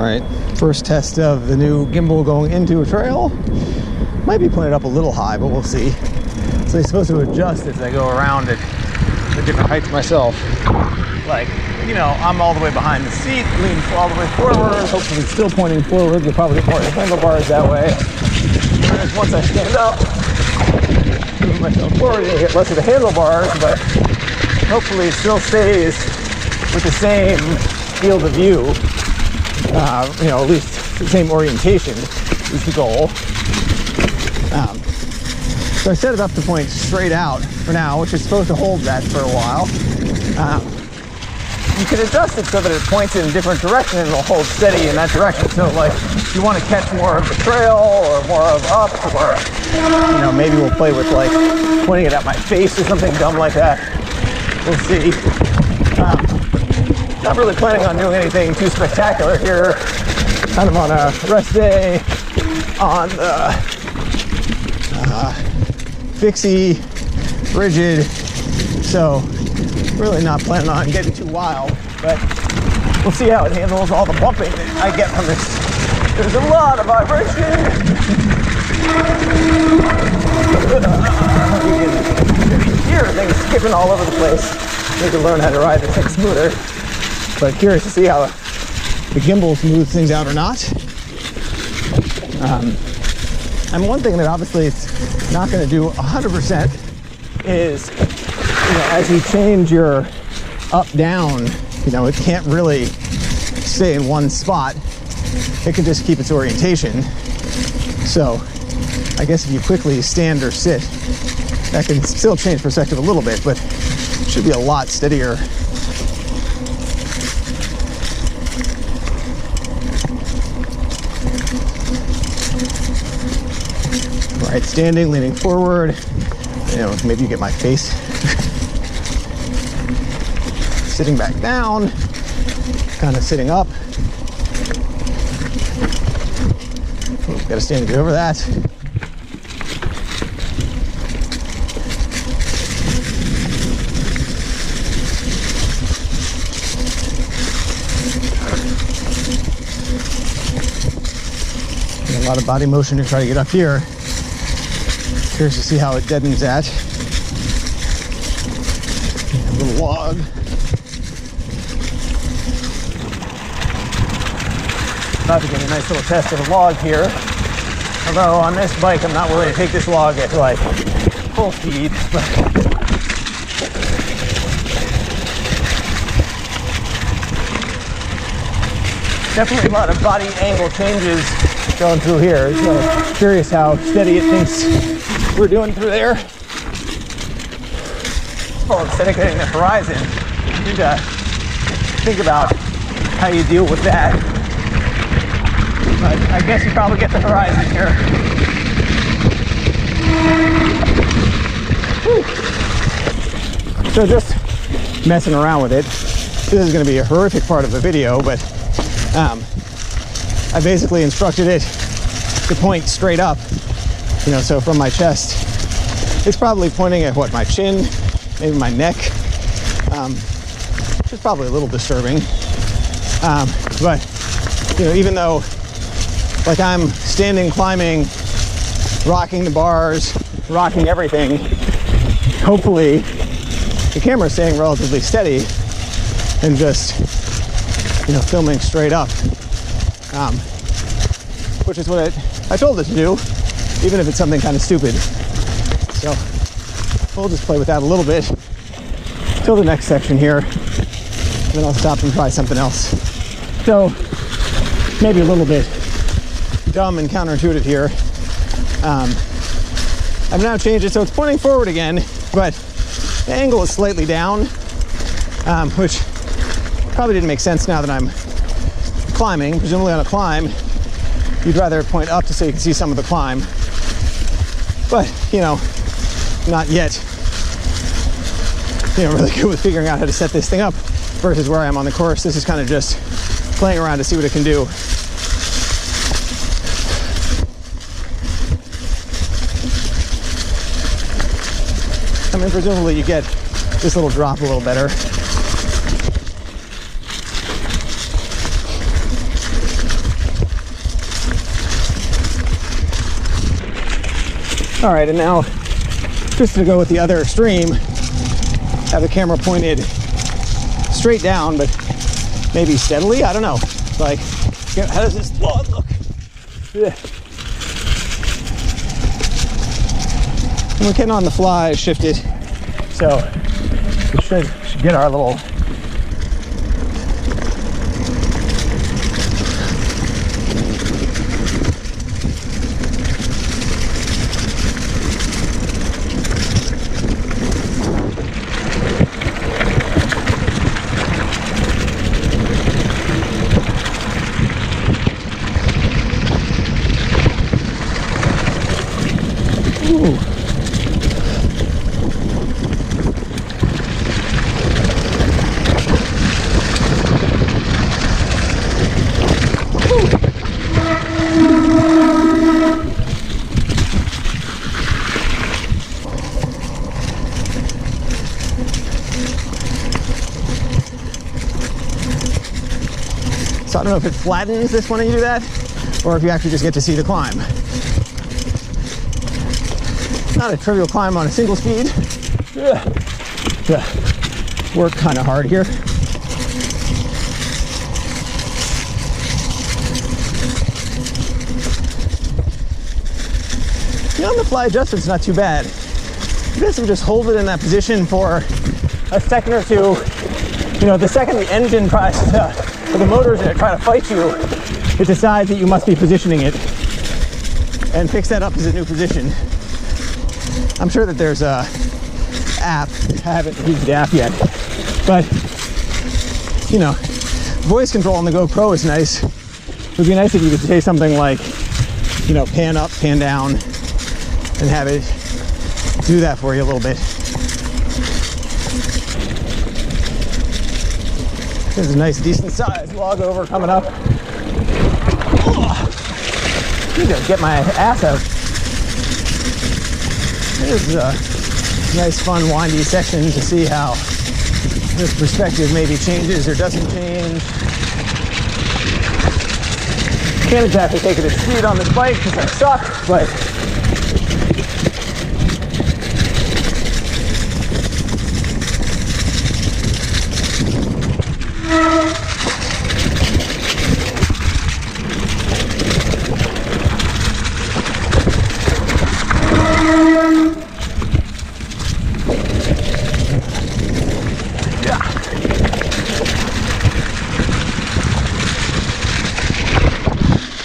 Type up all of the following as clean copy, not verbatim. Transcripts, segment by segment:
All right, first test of the new gimbal going into a trail. Might be pointed up a little high, but we'll see. So they're supposed to adjust as I go around at a different height myself. Like, you know, I'm all the way behind the seat, leaning all the way forward, hopefully still pointing forward. You'll probably get more handlebars that way. Whereas once I stand up, move myself forward, you get less of the handlebars, but hopefully it still stays with the same field of view. You know, at least the same orientation is the goal. So I set it up to point straight out for now, which is supposed to hold that for a while. You can adjust it so that it points in a different direction and it'll hold steady in that direction. So like, if you want to catch more of the trail or more of up, or, you know, maybe we'll play with like pointing it at my face or something dumb like that. We'll see. Not really planning on doing anything too spectacular here. Kind of on a rest day on the fixie, rigid. So really not planning on getting too wild, but we'll see how it handles all the bumping that I get from this. There's a lot of vibration. You can hear things skipping all over the place. Need to learn how to ride this thing smoother. But curious to see how the gimbal smooths things out or not. And one thing that obviously it's not going to do 100% is, you know, as you change your up down, you know, it can't really stay in one spot. It can just keep its orientation. So I guess if you quickly stand or sit, that can still change perspective a little bit, but it should be a lot steadier. All right, standing, leaning forward. You know, maybe you get my face. Sitting back down, kind of sitting up. Ooh, gotta stand to get over that. A lot of body motion to try to get up here. Curious to see how it deadens that. A little log. About to get a nice little test of the log here. Although on this bike, I'm not willing to take this log at like full speed. But definitely a lot of body angle changes going through here. So curious how steady it thinks we're doing through there. Well, instead of getting the horizon, you need to think about how you deal with that. But I guess you probably get the horizon here. Whew. So just messing around with it. This is going to be a horrific part of the video, but I basically instructed it to point straight up. You know, so from my chest, it's probably pointing at what, my chin, maybe my neck, which is probably a little disturbing. But, you know, even though, like, I'm standing, climbing, rocking the bars, rocking everything, hopefully the camera's staying relatively steady and just, you know, filming straight up, which is what I told it to do, even if it's something kind of stupid. So we'll just play with that a little bit till the next section here, and then I'll stop and try something else. So maybe a little bit dumb and counterintuitive here. I've now changed it so it's pointing forward again, but the angle is slightly down, which probably didn't make sense now that I'm climbing. Presumably on a climb, you'd rather it point up so you can see some of the climb. But, you know, not yet, you know, really good with figuring out how to set this thing up versus where I am on the course. This is kind of just playing around to see what it can do. I mean, presumably you get this little drop a little better. All right, and now just to go with the other extreme, have the camera pointed straight down, but maybe steadily. I don't know. Like, how does this log look? Yeah. And we're getting on the fly, shifted, so we should get our little So I don't know if it flattens this when you do that, or if you actually just get to see the climb. Not a trivial climb on a single speed. Work kind of hard here. You know, on the fly adjustment's not too bad. You basically just hold it in that position for a second or two. You know, the second the engine tries to, or the motor's gonna try to fight you, it decides that you must be positioning it and picks that up as a new position. I'm sure that there's a app. I haven't used the app yet, but you know, voice control on the GoPro is nice. It would be nice if you could say something like, you know, pan up, pan down, and have it do that for you a little bit. There's a nice, decent sized log over coming up. Oh, I'm gonna get my ass out. This is a nice, fun, windy section to see how this perspective maybe changes or doesn't change. Can't exactly take it at speed on this bike because I suck, but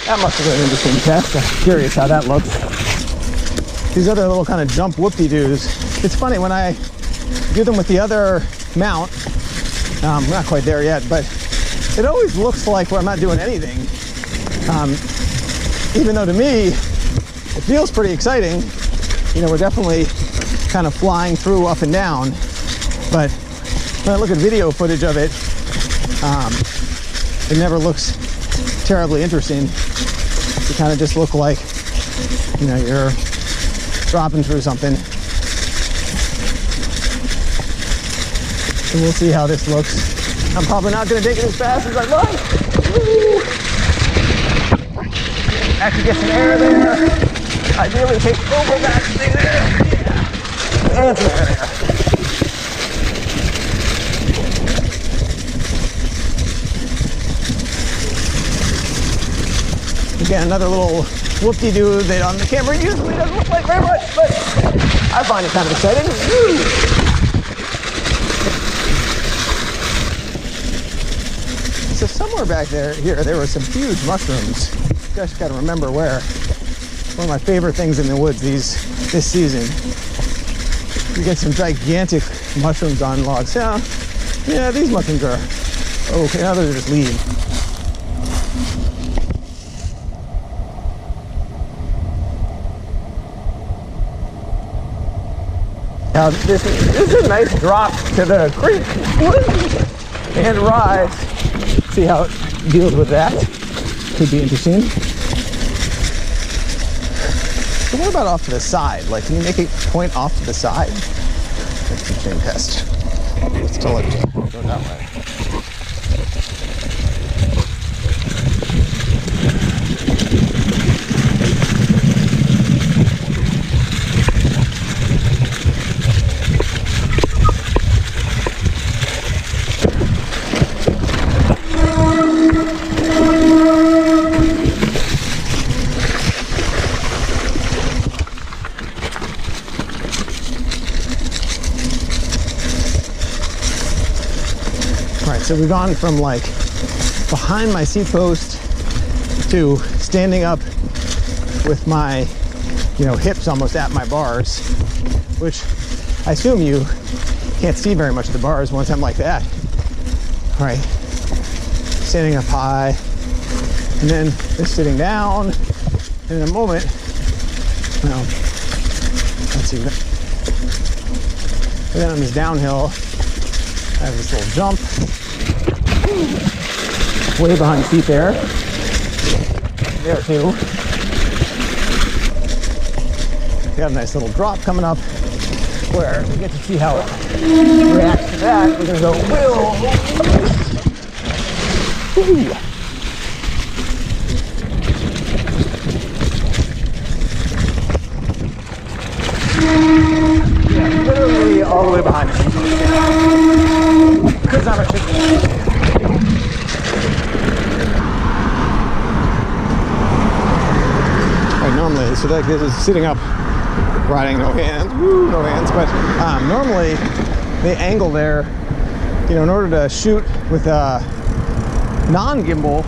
that must have been an interesting test. I'm curious how that looks. These other little kind of jump whoop-de-doos. It's funny, when I do them with the other mount, I'm not quite there yet, but it always looks like I'm not doing anything. Even though to me, it feels pretty exciting. You know, we're definitely kind of flying through up and down. But when I look at video footage of it, it never looks terribly interesting. You kind of just look like, you know, you're dropping through something. So we'll see how this looks. I'm probably not going to take it as fast as I'd like. Woo! Actually get some air there. Ideally take over that thing there. Yeah. And some air there. Again, another little whoop-de-doo that on the camera usually doesn't look like very much, but I find it kind of exciting. Woo! So somewhere back there were some huge mushrooms. Just got to remember where. One of my favorite things in the woods this season. You get some gigantic mushrooms on logs. Yeah, these mushrooms are okay. Now they're just leaves. Now this is a nice drop to the creek and rise. See how it deals with that. Could be interesting. So what about off to the side? Like, can you make it point off to the side? That's a chain test. Let's tell it to go that way. So we've gone from like behind my seat post to standing up with my, hips almost at my bars, which I assume you can't see very much of the bars once I'm like that. All right, standing up high, and then just sitting down. And in a moment, well, let's see. And then on this downhill, I have this little jump. Way behind the seat there. There too. We got a nice little drop coming up where we get to see how it reacts to that. We're gonna go, whoa! Yeah, literally all the way behind me. Because I'm a chicken. Normally, so that this is sitting up, riding no hands, but normally the angle there, in order to shoot with a non-gimbal,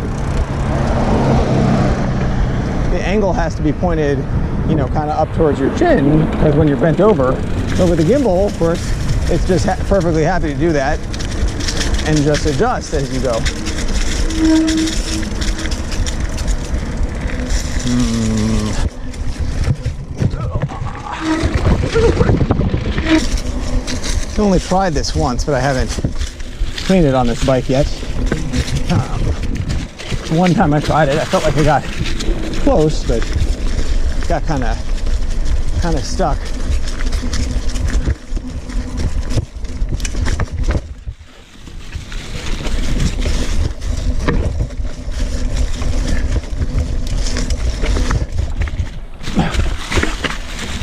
the angle has to be pointed, kind of up towards your chin, because when you're bent over. But with the gimbal, of course, it's just perfectly happy to do that and just adjust as you go. I only tried this once, but I haven't cleaned it on this bike yet. One time I tried it, I felt like I got close, but got kind of stuck.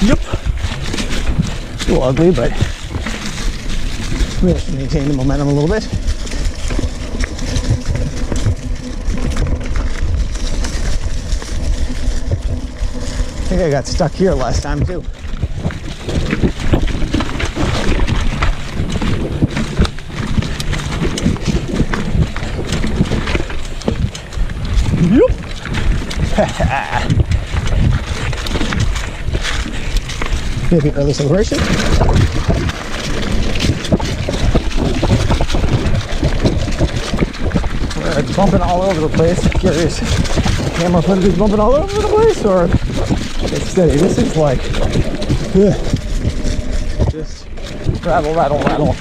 Yep. A little ugly, but we have to maintain the momentum a little bit. I think I got stuck here last time too. Yep. Maybe early celebration. We're bumping all over the place. Curious, camera footage is bumping all over the place, or it's steady. This is like just rattle, rattle, rattle.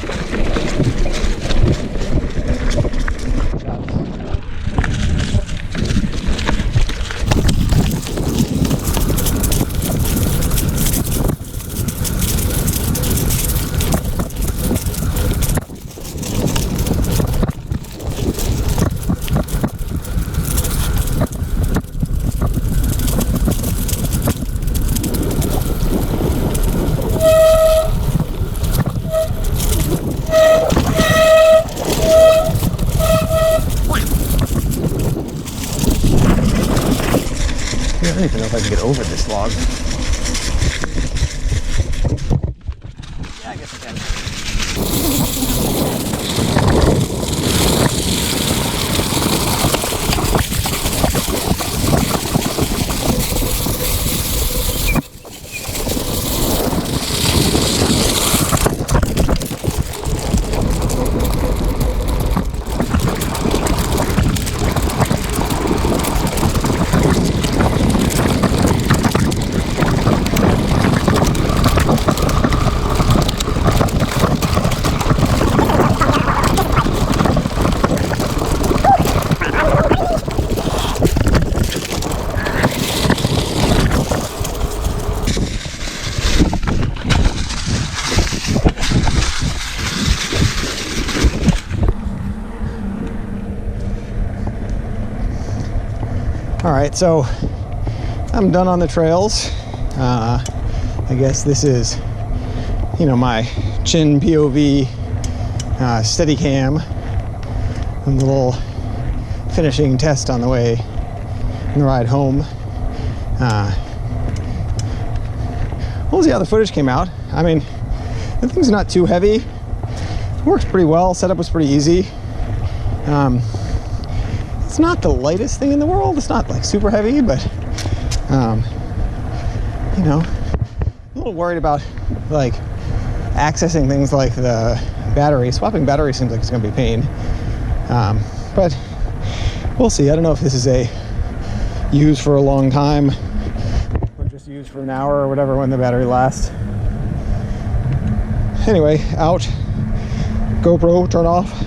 I don't even know if I can get over this log. Yeah, I guess I can. All right, so I'm done on the trails. I guess this is, my chin POV steady cam and the little finishing test on the way on the ride home. We'll see how the footage came out. I mean, the thing's not too heavy. It works pretty well. Setup was pretty easy. It's not the lightest thing in the world. It's not like super heavy, but you know, a little worried about like accessing things like the battery. Swapping battery seems like it's going to be a pain, but we'll see. I don't know if this is a use for a long time or just use for an hour or whatever when the battery lasts. Anyway, out. GoPro, turn off.